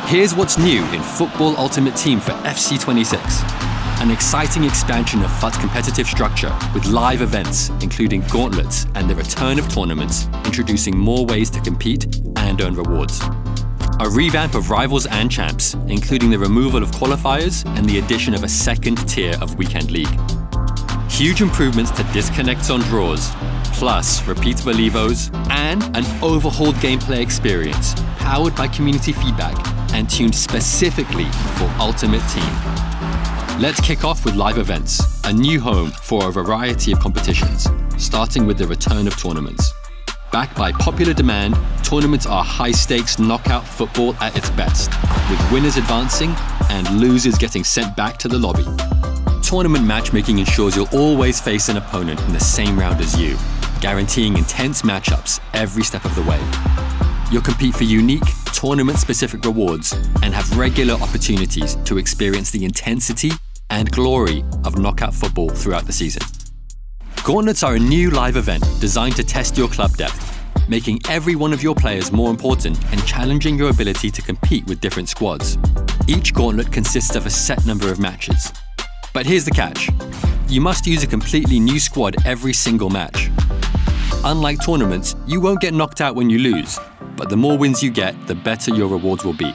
Here's what's new in Football Ultimate Team for FC26. An exciting expansion of FUT's competitive structure with live events, including gauntlets and the return of tournaments, introducing more ways to compete and earn rewards. A revamp of Rivals and Champs, including the removal of qualifiers and the addition of a second tier of Weekend League. Huge improvements to disconnects on draws, plus repeatable evos, and an overhauled gameplay experience powered by community feedback and tuned specifically for Ultimate Team. Let's kick off with live events, a new home for a variety of competitions, starting with the return of tournaments. Backed by popular demand, tournaments are high-stakes knockout football at its best, with winners advancing and losers getting sent back to the lobby. Tournament matchmaking ensures you'll always face an opponent in the same round as you, guaranteeing intense matchups every step of the way. You'll compete for unique, tournament-specific rewards and have regular opportunities to experience the intensity and glory of knockout football throughout the season. Gauntlets are a new live event designed to test your club depth, making every one of your players more important and challenging your ability to compete with different squads. Each gauntlet consists of a set number of matches. But here's the catch. You must use a completely new squad every single match. Unlike tournaments, you won't get knocked out when you lose, but the more wins you get, the better your rewards will be.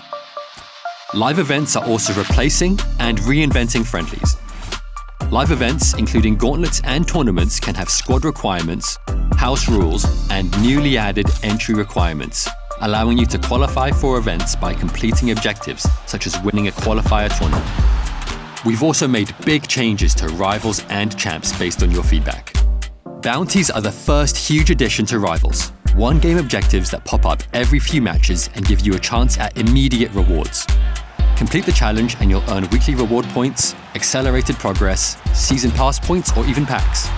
Live events are also replacing and reinventing friendlies. Live events, including gauntlets and tournaments, can have squad requirements, house rules, and newly added entry requirements, allowing you to qualify for events by completing objectives, such as winning a qualifier tournament. We've also made big changes to Rivals and Champs based on your feedback. Bounties are the first huge addition to Rivals, one-game objectives that pop up every few matches and give you a chance at immediate rewards. Complete the challenge and you'll earn weekly reward points, accelerated progress, season pass points, or even packs.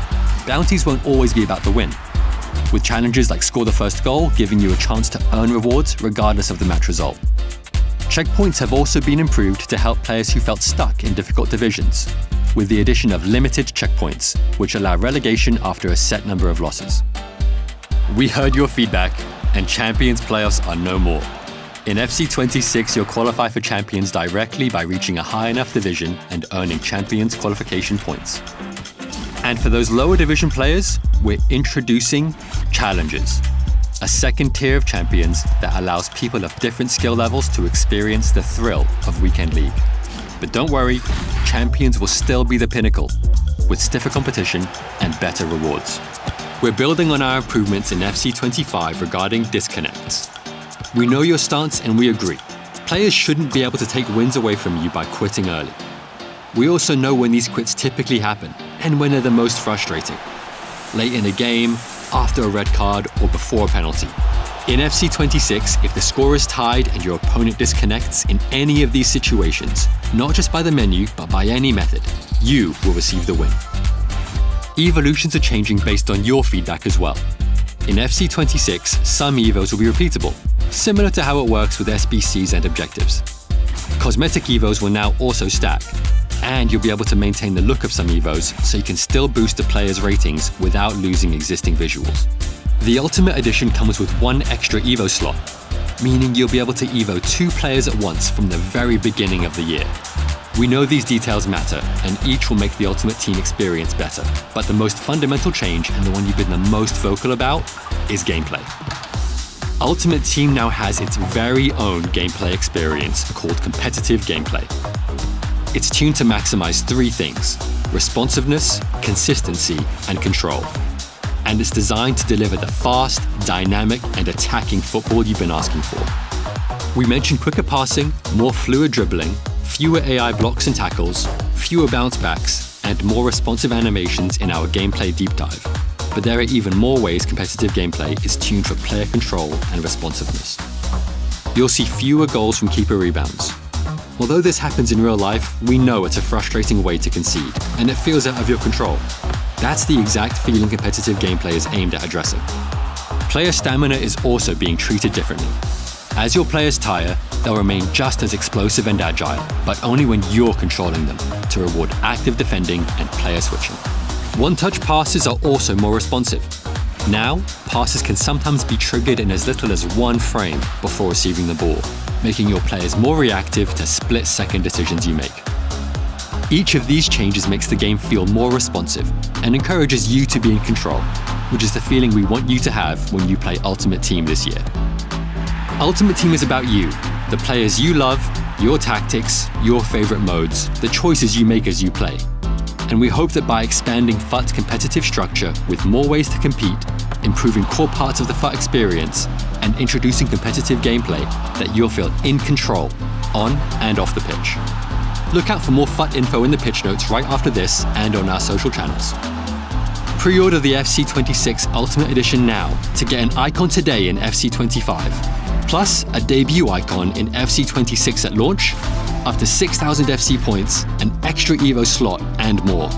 Bounties won't always be about the win, with challenges like score the first goal giving you a chance to earn rewards regardless of the match result. Checkpoints have also been improved to help players who felt stuck in difficult divisions, with the addition of limited checkpoints, which allow relegation after a set number of losses. We heard your feedback, and Champions playoffs are no more. In FC26, you'll qualify for Champions directly by reaching a high enough division and earning Champions qualification points. And for those lower division players, we're introducing Challenges, a second tier of champions that allows people of different skill levels to experience the thrill of Weekend League. But don't worry, Champions will still be the pinnacle, with stiffer competition and better rewards. We're building on our improvements in FC25 regarding disconnects. We know your stance and we agree. Players shouldn't be able to take wins away from you by quitting early. We also know when these quits typically happen and when they're the most frustrating. Late in a game, after a red card, or before a penalty. In FC26, if the score is tied and your opponent disconnects in any of these situations, not just by the menu, but by any method, you will receive the win. Evolutions are changing based on your feedback as well. In FC26, some evos will be repeatable, similar to how it works with SBCs and objectives. Cosmetic evos will now also stack, and you'll be able to maintain the look of some evos so you can still boost the player's ratings without losing existing visuals. The Ultimate Edition comes with one extra evo slot, meaning you'll be able to evo 2 players at once from the very beginning of the year. We know these details matter, and each will make the Ultimate Team experience better. But the most fundamental change, and the one you've been the most vocal about, is gameplay. Ultimate Team now has its very own gameplay experience called competitive gameplay. It's tuned to maximize 3 things: responsiveness, consistency, and control. And it's designed to deliver the fast, dynamic, and attacking football you've been asking for. We mentioned quicker passing, more fluid dribbling, fewer AI blocks and tackles, fewer bounce backs, and more responsive animations in our gameplay deep dive. But there are even more ways competitive gameplay is tuned for player control and responsiveness. You'll see fewer goals from keeper rebounds. Although this happens in real life, we know it's a frustrating way to concede, and it feels out of your control. That's the exact feeling competitive gameplay is aimed at addressing. Player stamina is also being treated differently. As your players tire, they'll remain just as explosive and agile, but only when you're controlling them, to reward active defending and player switching. One-touch passes are also more responsive. Now, passes can sometimes be triggered in as little as 1 frame before receiving the ball, making your players more reactive to split-second decisions you make. Each of these changes makes the game feel more responsive and encourages you to be in control, which is the feeling we want you to have when you play Ultimate Team this year. Ultimate Team is about you, the players you love, your tactics, your favorite modes, the choices you make as you play. And we hope that by expanding FUT's competitive structure with more ways to compete, improving core parts of the FUT experience, and introducing competitive gameplay, that you'll feel in control, on and off the pitch. Look out for more FUT info in the pitch notes right after this and on our social channels. Pre-order the FC26 Ultimate Edition now to get an icon today in FC25, plus a debut icon in FC26 at launch, up to 6,000 FC points, an extra Evo slot, and more.